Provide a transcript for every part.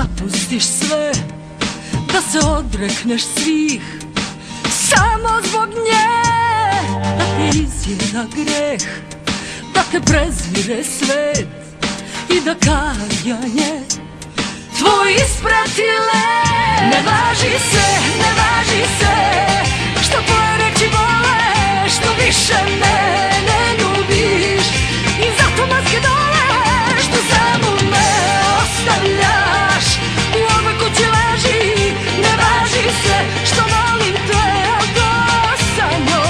napustiš sve, da se odrekneš svih, samo zbog nje, da te izjeda greh, da te prezire svet i da kajanje tvoj ispratile. Ne važi se, ne važi se, što tvoje reči bole, što više me ne ljubiš, i zato maske dole, što samo me ostavljaš. U ovoj kući leži, ne važi se, što volim te, a to samo,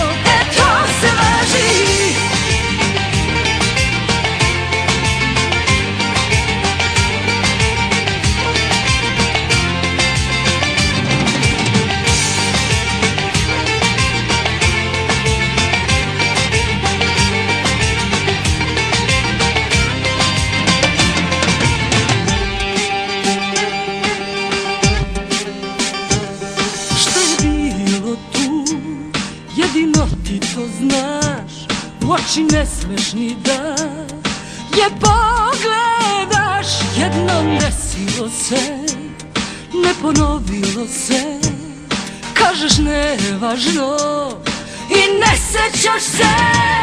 to se važi. Jedino ti to znaš, u oči ne smeš ni da je pogledaš. Jednom desilo se, ne ponovilo se, kažeš nevažno i ne sećaš se.